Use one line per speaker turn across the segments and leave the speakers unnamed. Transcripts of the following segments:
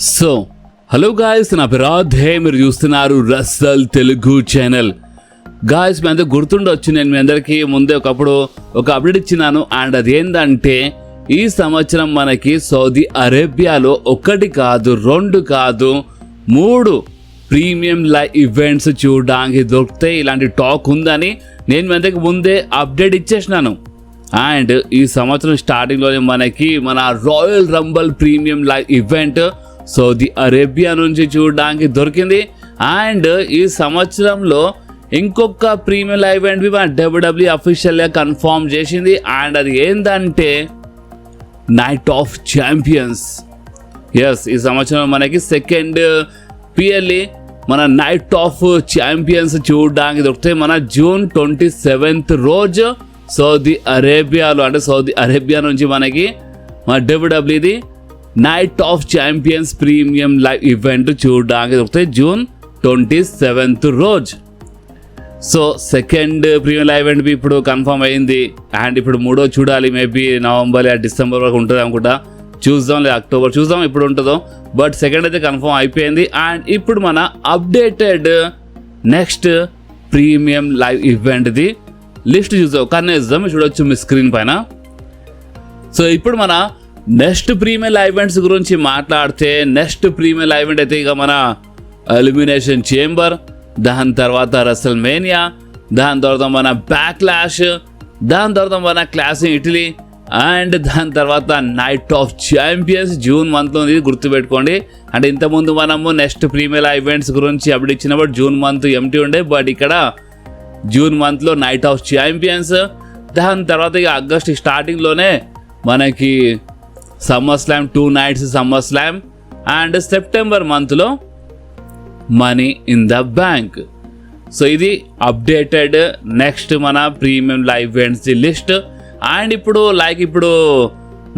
So hello guys, నా పేరు రాధే. మీరు చూస్తున్నారు రసల్ తెలుగు ఛానల్. గాయస్, మీ అందరికి గుర్తుండొచ్చు, నేను మీ అందరికీ ముందే ఒకప్పుడు ఒక అప్డేట్ ఇచ్చినాను. అండ్ అదేంటంటే ఈ సంవత్సరం మనకి సౌదీ అరేబియాలో ఒకటి కాదు, రెండు కాదు, 3 ప్రీమియం లైవ్ ఈవెంట్స్ చూడడానికి దొరుకుతాయి. ఇలాంటి టాక్ ఉందని నేను మీ అందరికి ముందే అప్డేట్ ఇచ్చేసినాను. అండ్ ఈ సంవత్సరం స్టార్టింగ్లోనే మనకి మన royal Rumble premium live event Saudi Arabia నుంచి చూడడానికి దొరికింది. అండ్ ఈ సంవత్సరంలో ఇంకొక ప్రీమియం లైవ్ ఈవెంట్ మన WWE అఫీషియల్గా కన్ఫర్మ్ చేసింది. అండ్ అది ఏంటంటే నైట్ ఆఫ్ ఛాంపియన్స్. ఎస్, ఈ సంవత్సరం మనకి సెకండ్ పిఎల్ఈ మన నైట్ ఆఫ్ ఛాంపియన్స్ చూడడానికి దొరుకుతాయి. మన జూన్ 27th రోజు సౌదీ అరేబియాలో, అంటే సౌదీ అరేబియా నుంచి మనకి మన WWEది night of champions premium live event చూడడానికి దొరుకుతాయి జూన్ 27th రోజు. So second premium live event ఇప్పుడు కన్ఫర్మ్ అయింది. అండ్ ఇప్పుడు మూడో చూడాలి, మేబీ నవంబర్ లేదా డిసెంబర్ వరకు ఉంటుంది అనుకుంటా. చూద్దాం, లేదా అక్టోబర్ చూద్దాం ఇప్పుడు ఉంటుందో. బట్ సెకండ్ అయితే కన్ఫర్మ్ అయిపోయింది. అండ్ ఇప్పుడు మన అప్డేటెడ్ నెక్స్ట్ ప్రీమియం లైవ్ ఈవెంట్ది లిస్ట్ చూద్దాం, కన్నేద్దాం. చూడొచ్చు మీ స్క్రీన్ పైన. సో ఇప్పుడు మన నెక్స్ట్ ప్రీమియం లైవ్ ఈవెంట్స్ గురించి మాట్లాడితే, నెక్స్ట్ ప్రీమియం లైవ్ ఈవెంట్ అయితే ఇక మన ఎలిమినేషన్ చేంబర్, దాని తర్వాత రసల్ మేనియా, దాని తర్వాత మన బ్యాక్లాష్, దాని తర్వాత మన క్లాసింగ్ ఇటలీ, అండ్ దాని తర్వాత నైట్ ఆఫ్ ఛాంపియన్స్ జూన్ మంత్లో ఉంది, గుర్తుపెట్టుకోండి. అంటే ఇంతకుముందు మనము నెక్స్ట్ ప్రీమియం లైవ్ ఈవెంట్స్ గురించి అప్డేట్ ఇచ్చినప్పుడు జూన్ మంత్ ఎంటీ ఉండే, బట్ ఇక్కడ జూన్ మంత్లో నైట్ ఆఫ్ ఛాంపియన్స్. దాని తర్వాత ఇక ఆగస్ట్ స్టార్టింగ్లోనే మనకి summer slam 2 nights summer slam, and September మంత్లో money in the bank. So ఇది అప్డేటెడ్ నెక్స్ట్ మన premium live events list. And ఇప్పుడు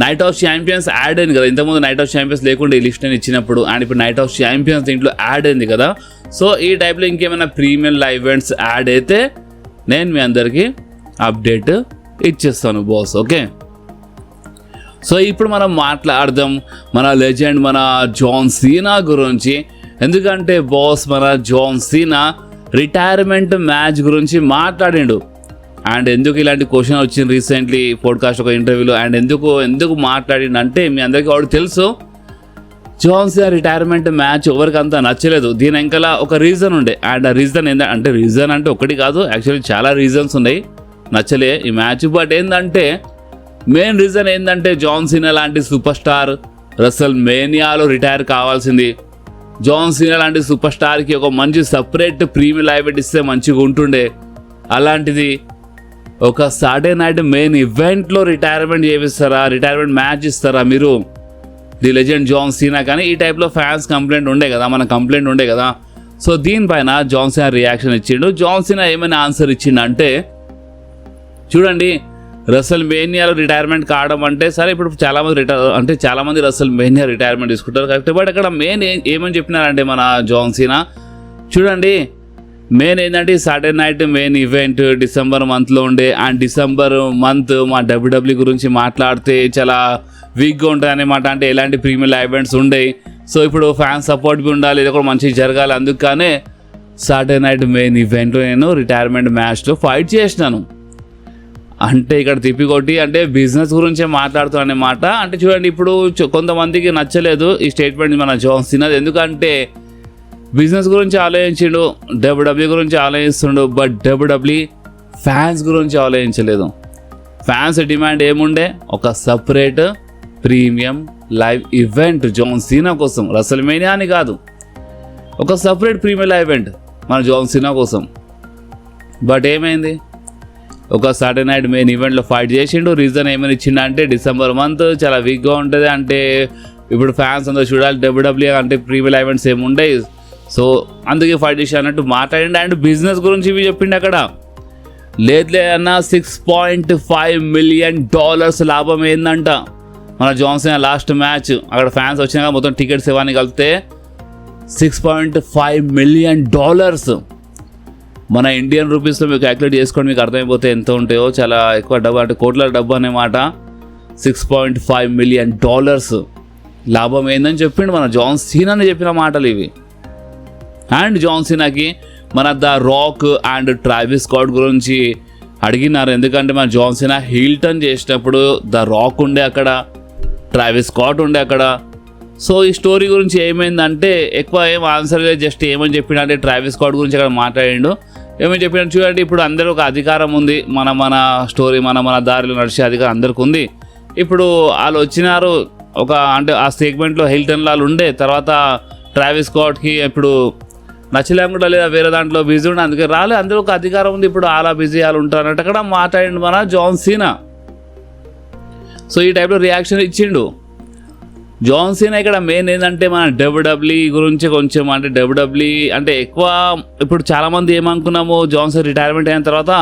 నైట్ ఆఫ్ ఛాంపియన్స్ యాడ్ అయింది కదా, ఇంతకుముందు నైట్ ఆఫ్ ఛాంపియన్స్ లేకుండా ఈ లిస్ట్ అని ఇచ్చినప్పుడు, అండ్ ఇప్పుడు నైట్ ఆఫ్ ఛాంపియన్స్ దీంట్లో యాడ్ అయింది కదా. సో ఈ టైప్లో ఇంకేమైనా ప్రీమియం లైవ్ ఈవెంట్స్ యాడ్ అయితే నేను మీ అందరికీ అప్డేట్ ఇచ్చేస్తాను బాస్, ఓకే. సో ఇప్పుడు మనం మాట్లాడదాం మన లెజెండ్ మన జాన్ సీనా గురించి. ఎందుకంటే బాస్, మన జాన్ సీనా రిటైర్మెంట్ మ్యాచ్ గురించి మాట్లాడిండు. అండ్ ఎందుకు ఇలాంటి క్వశ్చన్ వచ్చింది రీసెంట్లీ పోడ్కాస్ట్ ఒక ఇంటర్వ్యూలో. అండ్ ఎందుకు మాట్లాడిండు అంటే మీ అందరికీ వాడు తెలుసు, జాన్ సీనా రిటైర్మెంట్ మ్యాచ్ ఎవరికి అంతా నచ్చలేదు. దీని వెనకాల ఒక రీజన్ ఉండే. అండ్ ఆ రీజన్ రీజన్ అంటే ఒకటి కాదు, యాక్చువల్లీ చాలా రీజన్స్ ఉన్నాయి నచ్చలే ఈ మ్యాచ్. బట్ ఏంటంటే మెయిన్ రీజన్ ఏంటంటే జాన్ సీనా లాంటి సూపర్ స్టార్ రసల్ మేనియాలో రిటైర్ కావాల్సింది. జాన్ సీనా లాంటి సూపర్ స్టార్కి ఒక మంచి సపరేట్ ప్రీమియం లైవ్ ఈవెంట్ ఇస్తే మంచిగా ఉంటుండే. అలాంటిది ఒక సాటర్డే నైట్ మెయిన్ ఈవెంట్లో రిటైర్మెంట్ చేపిస్తారా, రిటైర్మెంట్ మ్యాచ్ ఇస్తారా మీరు ది లెజెండ్ జాన్ సీనా? కానీ ఈ టైప్లో ఫ్యాన్స్ కంప్లైంట్ ఉండే కదా, మన కంప్లైంట్ ఉండే కదా. సో దీనిపైన జాన్ సీనా రియాక్షన్ ఇచ్చిండు. జాన్ సీనా ఏమైనా ఆన్సర్ ఇచ్చిండంటే, చూడండి, రసల్ మేనియాలో రిటైర్మెంట్ కావడం అంటే సరే, ఇప్పుడు చాలామంది రసల్ మేనియా రిటైర్మెంట్ తీసుకుంటారు కరెక్ట్. బట్ అక్కడ మెయిన్ ఏమని చెప్పినారంటే మన జాన్ సీనా, చూడండి, మెయిన్ ఏంటంటే Saturday night main event December మంత్లో ఉండే. అండ్ డిసెంబర్ మంత్ మా WWE గురించి మాట్లాడితే చాలా వీక్గా ఉంటుంది అన్నమాట. అంటే ఎలాంటి ప్రీమియం లైవ్ ఈవెంట్స్ ఉండేవి. సో ఇప్పుడు ఫ్యాన్స్ సపోర్ట్ బి ఉండాలి, ఇది కూడా మంచిగా జరగాలి. అందుకనే సాటర్డే నైట్ మెయిన్ ఈవెంట్లో నేను రిటైర్మెంట్ మ్యాచ్లో ఫైట్ చేసినాను. అంటే ఇక్కడ తిప్పికొట్టి అంటే బిజినెస్ గురించే మాట్లాడుతాను అన్నమాట. అంటే చూడండి, ఇప్పుడు కొంతమందికి నచ్చలేదు ఈ స్టేట్మెంట్ మన జాన్ సీనా. ఎందుకంటే బిజినెస్ గురించి ఆలోచించిండు, WWE గురించి ఆలోచిస్తుండు, బట్ WWE ఫ్యాన్స్ గురించి ఆలోచించలేదు. ఫ్యాన్స్ డిమాండ్ ఏముండే, ఒక separate premium live event John Cena కోసం, రసల్ మేనియా అని కాదు, ఒక సపరేట్ ప్రీమియం లైవ్ ఈవెంట్ మన జాన్ సీనా కోసం. బట్ ఏమైంది, ఒక సాటర్డే నైట్ మెయిన్ ఈవెంట్లో ఫైట్ చేసిండు. రీజన్ ఏమైనా ఇచ్చిండంటే డిసెంబర్ మంత్ చాలా వీక్గా ఉంటుంది, అంటే ఇప్పుడు ఫ్యాన్స్ అందరూ చూడాలి, WWE అంటే ప్రీమియం ఈవెంట్స్ ఏమి ఉండవు, సో అందుకే ఫైట్ చేసి అన్నట్టు మాట్లాడిండు. అండ్ బిజినెస్ గురించి ఇవి చెప్పిండు అక్కడ. లేదులే అన్న, $6.5 million లాభం ఏందంట మన జాన్ సీనా లాస్ట్ మ్యాచ్. అక్కడ ఫ్యాన్స్ వచ్చినాక మొత్తం టికెట్స్ ఇవన్నీ కలిపితే $6.5 million మన ఇండియన్ రూపీస్లో మీకు క్యాలిక్యులేట్ చేసుకోండి, మీకు అర్థమైపోతే ఎంత ఉంటాయో. చాలా ఎక్కువ డబ్బు, అంటే కోట్ల డబ్బు అన్నమాట. $6.5 million లాభం ఏందని చెప్పిండు మన జాన్ సీనాని చెప్పిన మాటలు ఇవి. అండ్ జాన్ సీనాకి మన the rock and Travis Scott గురించి అడిగినారు. ఎందుకంటే మన జాన్ సీనా హీల్ టర్న్ చేసినప్పుడు ద రాక్ ఉండే అక్కడ, ట్రావిస్ స్కాట్ ఉండే అక్కడ. సో ఈ స్టోరీ గురించి ఏమైందంటే ఎక్కువ ఏం ఆన్సర్ లేదు, జస్ట్ ఏమని చెప్పినంటే ట్రావిస్ స్కాట్ గురించి అక్కడ మాట్లాడిండు. ఏమని చెప్పినా చూడండి, ఇప్పుడు అందరూ ఒక అధికారం ఉంది, మన స్టోరీ మన దారిలో నడిచే అధికారం అందరికి ఉంది. ఇప్పుడు వాళ్ళు వచ్చినారు అంటే ఆ సెగ్మెంట్లో హిల్టన్ వాళ్ళు ఉండే, తర్వాత ట్రావిస్ స్కాట్కి ఇప్పుడు నచ్చలేకుండా లేదా వేరే దాంట్లో బిజీ ఉండే, అందుకే రాలే, అందరూ ఒక అధికారం ఉంది, ఇప్పుడు అలా బిజీ వాళ్ళు ఉంటారు అన్నట్టు అక్కడ మాట్లాడిండు మన జాన్ సీనా. సో ఈ టైప్లో రియాక్షన్ ఇచ్చిండు జాన్ సీనా. ఇక్కడ మెయిన్ ఏంటంటే మన డబ్ల్యూడబ్ల్యూఈ గురించి కొంచెం అంటే డబ్ల్యూడబ్ల్యూఈ అంటే ఎక్కువ ఇప్పుడు చాలామంది ఏమనుకున్నాము, జాన్ సీనా రిటైర్మెంట్ అయిన తర్వాత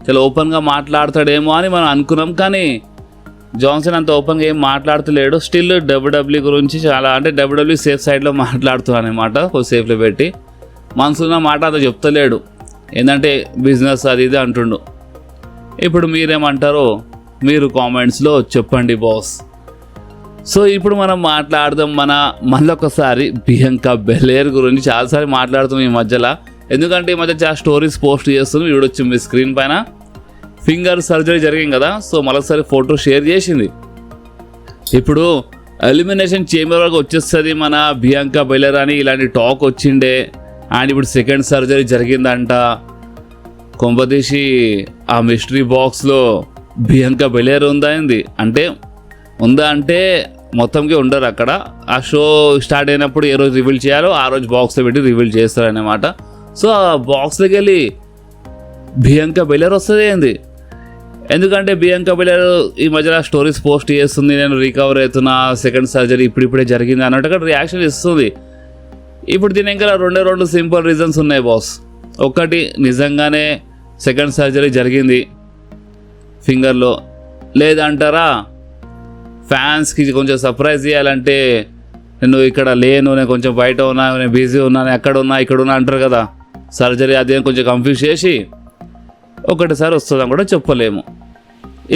చాలా ఓపెన్గా మాట్లాడతాడేమో అని మనం అనుకున్నాం. కానీ జాన్ సీనా అంత ఓపెన్గా ఏం మాట్లాడుతలేడు. స్టిల్ డబ్ల్యూడబ్ల్యూఈ గురించి చాలా అంటే డబ్ల్యూడబ్ల్యూఈ సేఫ్ సైడ్లో మాట్లాడుతున్నాను అనమాట, కొంచెం సేఫ్లో పెట్టి మనసున్న మాట అంత చెప్తలేడు, ఏంటంటే బిజినెస్ అది ఇది అంటుండు. ఇప్పుడు మీరేమంటారో మీరు కామెంట్స్లో చెప్పండి బాస్. సో ఇప్పుడు మనం మాట్లాడదాం మళ్ళొకసారి బియాంకా బెలేర్ గురించి. చాలాసారి మాట్లాడుతున్నాం ఈ మధ్యలో, ఎందుకంటే ఈ మధ్య చాలా స్టోరీస్ పోస్ట్ చేస్తున్నాం. చూడొచ్చు మీ స్క్రీన్ పైన ఫింగర్ సర్జరీ జరిగింది కదా, సో మళ్ళొకసారి ఫోటో షేర్ చేసింది. ఇప్పుడు ఎలిమినేషన్ చేంబర్ వరకు వచ్చేస్తుంది మన బియాంకా బెలేర్ అని ఇలాంటి టాక్ వచ్చిండే. అండ్ ఇప్పుడు సెకండ్ సర్జరీ జరిగిందంట. కొంపదీసి ఆ మిస్టరీ బాక్స్లో బియాంకా బెలేర్ ఉందా అంటే మొత్తంకి ఉండరు అక్కడ. ఆ షో స్టార్ట్ అయినప్పుడు ఏ రోజు రివీల్ చేయాలో ఆ రోజు బాక్స్లో పెట్టి రివీల్ చేస్తారన్నమాట. సో ఆ బాక్స్లోకి వెళ్ళి బియాంకా బెలేర్ వస్తుంది ఏంది, ఎందుకంటే బియాంకా బెలేర్ ఈ మధ్యలో స్టోరీస్ పోస్ట్ చేస్తుంది, నేను రికవర్ అవుతున్నా, సెకండ్ సర్జరీ ఇప్పుడిప్పుడే జరిగింది అన్నట్టుగా రియాక్షన్ ఇస్తుంది. ఇప్పుడు దీని ఇంకా రెండు సింపుల్ రీజన్స్ ఉన్నాయి బాస్. ఒకటి, నిజంగానే సెకండ్ సర్జరీ జరిగింది ఫింగర్లో, లేదంటారా ఫ్యాన్స్కి కొంచెం సర్ప్రైజ్ చేయాలంటే నేను ఇక్కడ లేను, నేను కొంచెం బయట ఉన్నా, నేను బిజీ ఉన్నాను, ఎక్కడ ఉన్నా ఇక్కడ ఉన్నా అంటారు కదా, సర్జరీ అది కొంచెం కన్ఫ్యూజ్ చేసి ఒకటిసారి వస్తుందని కూడా చెప్పలేము.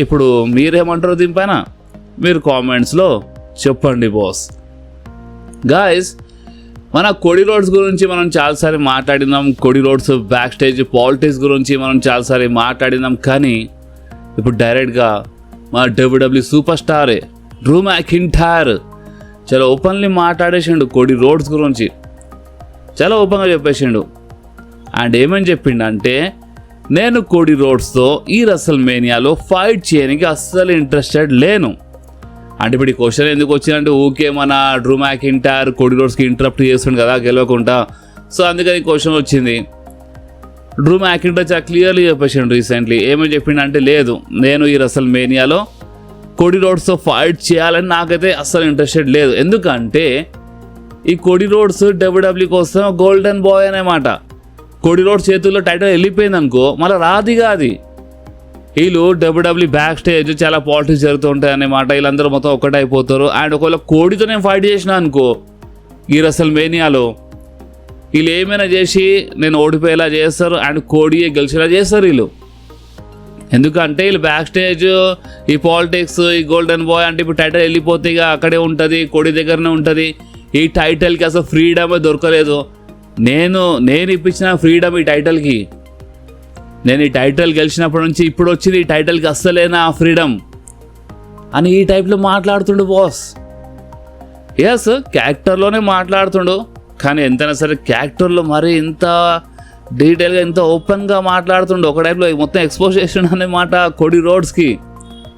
ఇప్పుడు మీరేమంటారు దీనిపైన మీరు కామెంట్స్లో చెప్పండి బాస్. గాయస్, మన కోడి రోడ్స్ గురించి మనం చాలాసారి మాట్లాడినాం, కోడి రోడ్స్ బ్యాక్ స్టేజ్ పాలిటిక్స్ గురించి మనం చాలాసారి మాట్లాడినాం. కానీ ఇప్పుడు డైరెక్ట్గా మన WWE super star Drew McIntyre చాలా ఓపెన్లీ మాట్లాడేసిండు కోడి రోడ్స్ గురించి, చాలా ఓపెన్గా చెప్పేసిండు. అండ్ ఏమని చెప్పిండంటే, నేను కోడి రోడ్స్తో ఈ రసల్ మేనియాలో ఫైట్ చేయడానికి అస్సలు ఇంట్రెస్టెడ్ లేను. అంటే ఇప్పుడు ఈ క్వశ్చన్ ఎందుకు వచ్చిందంటే, ఊకే మన డ్రూ మ్యాకింటైర్ కోడి రోడ్స్కి ఇంటరప్ట్ చేస్తుండు కదా గెలవకుండా, సో అందుకని క్వశ్చన్ వచ్చింది. డ్రూ మ్యాకింటైర్ చాలా క్లియర్లీ చెప్పేసాడు రీసెంట్లీ. ఏమని చెప్పిండంటే, లేదు నేను ఈ రసల్ మేనియాలో కోడి రోడ్స్తో ఫైట్ చేయాలని నాకైతే అస్సలు ఇంట్రెస్టెడ్ లేదు. ఎందుకంటే ఈ కోడి రోడ్స్ డబ్ల్యూడబ్ల్యూ కోసం గోల్డెన్ బాయ్ అనేమాట. కోడి రోడ్స్ చేతుల్లో టైటిల్ వెళ్ళిపోయింది అనుకో, మళ్ళీ రాదిగా అది. వీళ్ళు డబ్ల్యూడబ్ల్యూ బ్యాక్ స్టేజ్ చాలా పాలిటిక్స్ జరుగుతూ ఉంటాయి అన్నమాట, వీళ్ళందరూ మొత్తం ఒక్కటే అయిపోతారు. అండ్ ఒకవేళ కోడితో నేను ఫైట్ చేసిన అనుకో ఈ రసల్ మేనియాలో, వీళ్ళు ఏమైనా చేసి నేను ఓడిపోయేలా చేస్తారు అండ్ కోడియే గెలిచేలా చేస్తారు వీళ్ళు. ఎందుకంటే వీళ్ళు బ్యాక్ స్టేజ్ ఈ పాలిటిక్స్ ఈ గోల్డెన్ బాయ్ అంటే ఇప్పుడు టైటిల్ వెళ్ళిపోతే ఇక అక్కడే ఉంటుంది, కోడి దగ్గరనే ఉంటుంది. ఈ టైటిల్కి అసలు ఫ్రీడమే దొరకలేదు. నేను ఇప్పించిన ఫ్రీడమ్ ఈ టైటిల్కి. నేను ఈ టైటిల్ గెలిచినప్పటి నుంచి ఇప్పుడు వచ్చింది ఈ టైటిల్కి అస్సలేనా ఫ్రీడమ్ అని ఈ టైప్లో మాట్లాడుతుండు బాస్. ఎస్, క్యారెక్టర్లోనే మాట్లాడుతుండు, కానీ ఎంతైనా సరే క్యారెక్టర్లో మరీ ఇంత డీటెయిల్గా ఇంత ఓపెన్గా మాట్లాడుతుండు. ఒక టైప్లో మొత్తం ఎక్స్పోజ్ చేసిండు అన్నమాట కోడి రోడ్స్కి.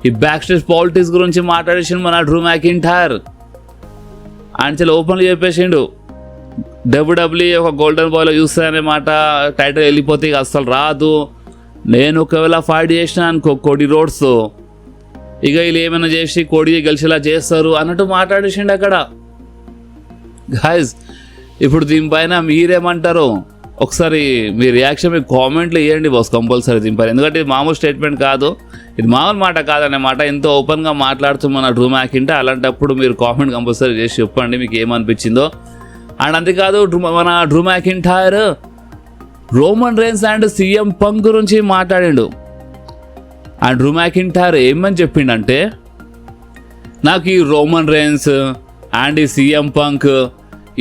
ఈ బ్యాక్ స్టేజ్ పాలిటిక్స్ గురించి మాట్లాడేసిండు మన డ్రూ మ్యాకింటైర్. ఆయన చాలా ఓపెన్గా చెప్పేసిండు, డబ్ల్యూడబ్ల్యూఈ ఒక గోల్డెన్ బాయ్లో చూస్తారన్నమాట, టైటిల్ వెళ్ళిపోతే ఇక అస్సలు రాదు. నేను ఒకవేళ ఫైట్ చేసిన అనుకో కోడి రోడ్స్తో, ఇక వీళ్ళు ఏమైనా చేసి కోడి గెలిచేలా చేస్తారు అన్నట్టు మాట్లాడేసిండు అక్కడ. గైస్, ఇప్పుడు దీనిపైన మీరేమంటారు ఒకసారి మీ రియాక్షన్ మీ కామెంట్లో ఇవ్వండి బాస్ కంపల్సరీ దీనిపైన. ఎందుకంటే ఇది మామూలు స్టేట్మెంట్ కాదు, ఇది మామూలు మాట కాదన్నమాట. ఎంతో ఓపెన్గా మాట్లాడుతున్న డ్రూ మ్యాకింటైర్. అలాంటప్పుడు మీరు కామెంట్ కంపల్సరీ చేసి చెప్పండి మీకు ఏమనిపించిందో. అండ్ అంతేకాదు మన Drew McIntyre Roman Reigns and CM Punk గురించి మాట్లాడిండు. అండ్ డ్రూ మ్యాకింటైర్ ఏమని చెప్పిండంటే, నాకు ఈ రోమన్ రైన్స్ అండ్ ఈ సీఎం పంక్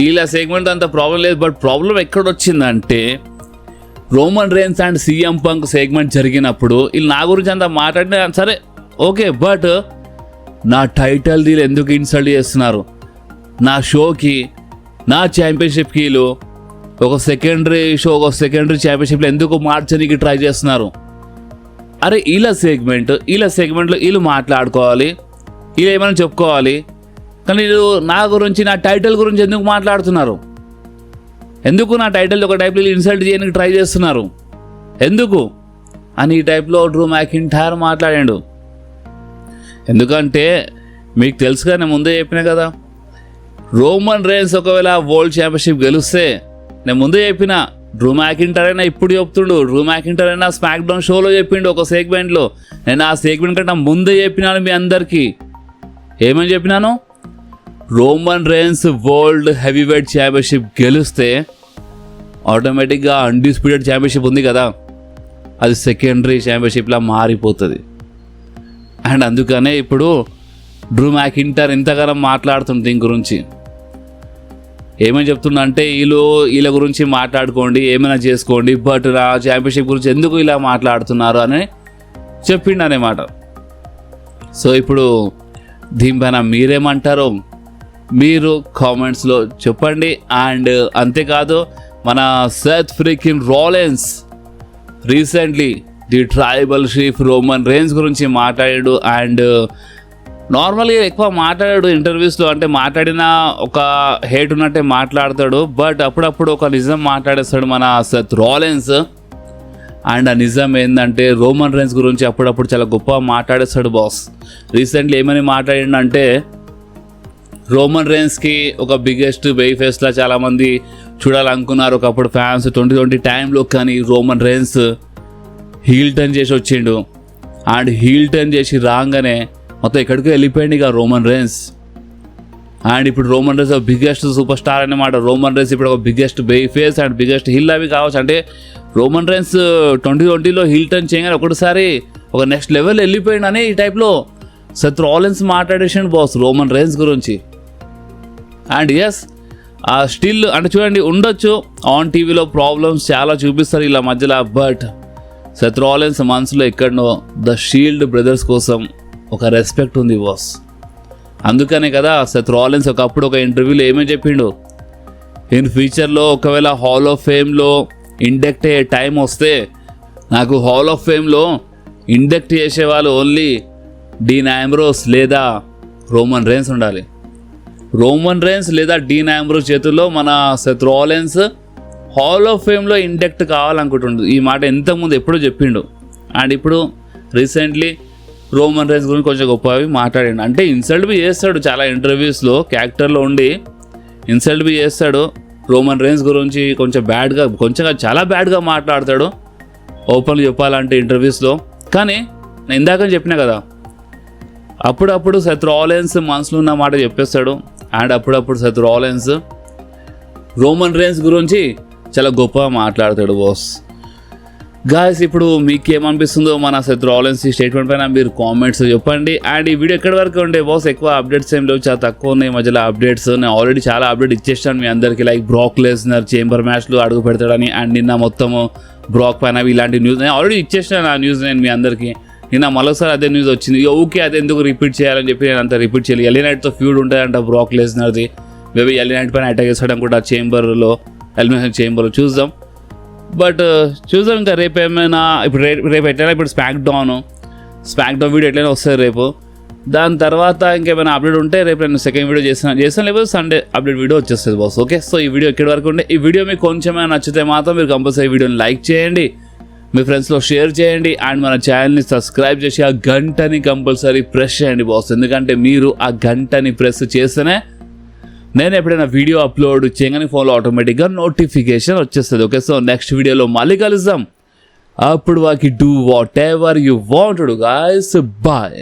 ఇలా సెగ్మెంట్ అంత ప్రాబ్లం లేదు. బట్ ప్రాబ్లం ఎక్కడొచ్చిందంటే Roman Reigns and CM Punk segment జరిగినప్పుడు వీళ్ళు నా గురించి అంత మాట్లాడినా సరే ఓకే, బట్ నా టైటిల్ డీల్ ఎందుకు ఇన్సల్ట్ చేస్తున్నారు? నా షోకి, నా ఛాంపియన్షిప్కి వీళ్ళు ఒక సెకండరీ ఛాంపియన్షిప్లో ఎందుకు మార్చడానికి ట్రై చేస్తున్నారు? అరే వీళ్ళ సెగ్మెంట్లో వీళ్ళు మాట్లాడుకోవాలి, వీళ్ళు ఏమైనా చెప్పుకోవాలి, కానీ వీళ్ళు నా గురించి, నా టైటిల్ గురించి ఎందుకు మాట్లాడుతున్నారు? ఎందుకు నా టైటిల్ ఒక టైప్లో ఇన్సల్ట్ చేయడానికి ట్రై చేస్తున్నారు ఎందుకు అని ఈ టైప్లో డ్రూ మ్యాకింటైర్ మాట్లాడాడు. ఎందుకంటే మీకు తెలుసుగా, నేను ముందే చెప్పినా కదా, రోమన్ రేన్స్ ఒకవేళ వరల్డ్ ఛాంపియన్షిప్ గెలిస్తే, నేను ముందే చెప్పిన, డ్రూ మ్యాకింటైర్ అయినా ఇప్పుడు చెప్తుండు, డ్రూ మ్యాకింటైర్ అయినా స్మాక్ డౌన్ షోలో చెప్పిండు ఒక సెగ్మెంట్లో. నేను ఆ సెగ్మెంట్ కంటే ముందే చెప్పినాను మీ అందరికీ. ఏమని చెప్పినాను? Roman rains world heavy weight championship గెలిస్తే ఆటోమేటిక్గా అన్డిస్ప్యూటెడ్ ఛాంపియన్షిప్ ఉంది కదా, అది సెకండరీ ఛాంపియన్షిప్లా మారిపోతుంది. అండ్ అందుకనే ఇప్పుడు డ్రూ మ్యాకింటైర్ ఇంతగానో మాట్లాడుతుంది దీని గురించి. ఏమని చెప్తున్నా అంటే వీళ్ళ గురించి మాట్లాడుకోండి, ఏమైనా చేసుకోండి, బట్ నా ఛాంపియన్షిప్ గురించి ఎందుకు ఇలా మాట్లాడుతున్నారు అని చెప్పిండు అనేమాట. సో ఇప్పుడు దీనిపైన మీరేమంటారో మీరు కామెంట్స్లో చెప్పండి. అండ్ అంతేకాదు, మన Seth freaking Rollins recently the tribal chief Roman Reigns గురించి మాట్లాడాడు. అండ్ నార్మల్గా ఎక్కువ మాట్లాడాడు ఇంటర్వ్యూస్లో, అంటే మాట్లాడిన ఒక హేట్ ఉన్నట్టే మాట్లాడతాడు, బట్ అప్పుడప్పుడు ఒక నిజం మాట్లాడేస్తాడు మన సెత్ రాలిన్స్. అండ్ ఆ నిజం ఏంటంటే రోమన్ రేన్స్ గురించి అప్పుడప్పుడు చాలా గొప్పగా మాట్లాడేస్తాడు బాస్. రీసెంట్లీ ఏమని మాట్లాడిండంటే, రోమన్ రేన్స్కి ఒక బిగ్గెస్ట్ బెయి ఫేస్లా చాలామంది చూడాలనుకున్నారు ఒకప్పుడు ఫ్యాన్స్ 2020 టైంలో, కానీ రోమన్ రేన్స్ హీల్ టర్న్ చేసి వచ్చిండు. అండ్ హీల్ టర్న్ చేసి రాగానే మొత్తం ఎక్కడికో వెళ్ళిపోయింది ఇక రోమన్ రేన్స్. అండ్ ఇప్పుడు రోమన్ రేన్స్ ఒక బిగ్గెస్ట్ సూపర్ స్టార్ అన్నమాట. రోమన్ రేన్స్ ఇప్పుడు ఒక biggest baby face and biggest heel అవి కావచ్చు. అంటే రోమన్ రేన్స్ 2020లో హీల్ టర్న్ చేయగానే ఒకటిసారి ఒక నెక్స్ట్ లెవెల్ వెళ్ళిపోయిండని ఈ టైప్లో సెత్ రాలిన్స్ మాట్లాడేసాడు బాస్ రోమన్ రేన్స్ గురించి. అండ్ ఎస్, స్టిల్ అంటే చూడండి, ఉండొచ్చు ఆన్ టీవీలో ప్రాబ్లమ్స్ చాలా చూపిస్తారు ఇలా మధ్యలో, బట్ సెత్ రాలిన్స్ మనసులో ఎక్కడనో ద షీల్డ్ బ్రదర్స్ కోసం ఒక రెస్పెక్ట్ ఉంది బాస్. అందుకనే కదా సెత్ రాలిన్స్ ఒకప్పుడు ఒక ఇంటర్వ్యూలో ఏమని చెప్పిండు, ఇన్ ఫ్యూచర్లో ఒకవేళ హాల్ ఆఫ్ ఫేమ్లో ఇండక్ట్ అయ్యే టైం వస్తే, నాకు హాల్ ఆఫ్ ఫేమ్లో ఇండక్ట్ చేసేవాళ్ళు ఓన్లీ డీన్ ఆంబ్రోస్ లేదా రోమన్ రేన్స్ ఉండాలి. రోమన్ రేన్స్ లేదా డీన్ ఆంబ్రోస్ చేతుల్లో మన సెత్ రాలిన్స్ హాల్ ఆఫ్ ఫేమ్లో ఇండక్ట్ కావాలనుకుంటుండు. ఈ మాట ఇంతకుముందు ఎప్పుడో చెప్పిండు. అండ్ ఇప్పుడు రీసెంట్లీ రోమన్ రేన్స్ గురించి కొంచెం గొప్పవి మాట్లాడిండు. అంటే ఇన్సల్ట్ బి చేస్తాడు చాలా ఇంటర్వ్యూస్లో, క్యారెక్టర్లో ఉండి ఇన్సల్ట్ బి చేస్తాడు. రోమన్ రేన్స్ గురించి కొంచెం చాలా బ్యాడ్గా మాట్లాడతాడు ఓపెన్గా చెప్పాలంటే ఇంటర్వ్యూస్లో. కానీ నేను ఇందాక చెప్పినా కదా, అప్పుడప్పుడు సెత్ రాలిన్స్ మనసులో ఉన్న మాట చెప్పేస్తాడు. అండ్ అప్పుడప్పుడు సెత్ రాలిన్స్ రోమన్ రేన్స్ గురించి చాలా గొప్పగా మాట్లాడతాడు బాస్. గాయస్, ఇప్పుడు మీకేమనిపిస్తుందో మన సెత్ రాలిన్స్ ఈ స్టేట్మెంట్ పైన మీరు కామెంట్స్ చెప్పండి. అండ్ ఈ వీడియో ఎక్కడి వరకు ఉండే బాస్, ఎక్కువ అప్డేట్స్ ఏం లేవు, చాలా తక్కువ ఉన్నాయి మధ్యలో అప్డేట్స్. నేను ఆల్రెడీ చాలా అప్డేట్ ఇచ్చేస్తాను మీ అందరికీ, లైక్ బ్రాక్ లెస్నర్ చేంబర్ మ్యాచ్లో అడుగు పెడతాడని. అండ్ నిన్న మొత్తము బ్రాక్ పైన ఇలాంటి న్యూస్ నేను ఆల్రెడీ ఇచ్చేసాను. ఆ న్యూస్ నేను మీ అందరికీ నిన్న మరోసారి అదే న్యూస్ వచ్చింది. ఓకే, అది ఎందుకు రిపీట్ చేయాలని చెప్పి నేను అంత రిపీట్ చేయాలి. ఎల్ఈ నైట్తో ఫ్యూడ్ ఉంటుందంట బ్రాక్ లెస్నర్ది. మేబీ ఎల్ఈ నైట్ పైన అటాక్ చేస్తాడు అనుకుంటా చేంబర్లో, ఎలిమినేషన్ చేంబర్లో చూద్దాం. బట్ చూద్దాం ఇంకా రేపు ఏమైనా. ఇప్పుడు రేపు ఎట్లయినా ఇప్పుడు స్మాక్ డౌన్ వీడియో ఎట్లయినా వస్తుంది రేపు. దాని తర్వాత ఇంకేమైనా అప్డేట్ ఉంటే రేపు నేను సెకండ్ వీడియో చేస్తాను లేకపోతే సండే అప్డేట్ వీడియో వచ్చేస్తుంది బాస్. ఓకే, సో ఈ వీడియో ఎక్కడి వరకు ఉండే. ఈ వీడియో మీకు కొంచెమైనా నచ్చితే మాత్రం మీరు కంపల్సరీ వీడియోని లైక్ చేయండి, మీ ఫ్రెండ్స్లో షేర్ చేయండి. అండ్ మన ఛానల్ని సబ్స్క్రైబ్ చేసి ఆ గంటని కంపల్సరీ ప్రెస్ చేయండి బాస్. ఎందుకంటే మీరు ఆ గంటని ప్రెస్ చేస్తేనే నేను ఎప్పుడైనా వీడియో అప్లోడ్ చేయగానే ఫోన్లో ఆటోమేటిక్గా నోటిఫికేషన్ వచ్చేస్తుంది. ఓకే, సో నెక్స్ట్ వీడియోలో మళ్ళీ కలుద్దాం. అప్పుడు వాకి do whatever you want to guys. Bye.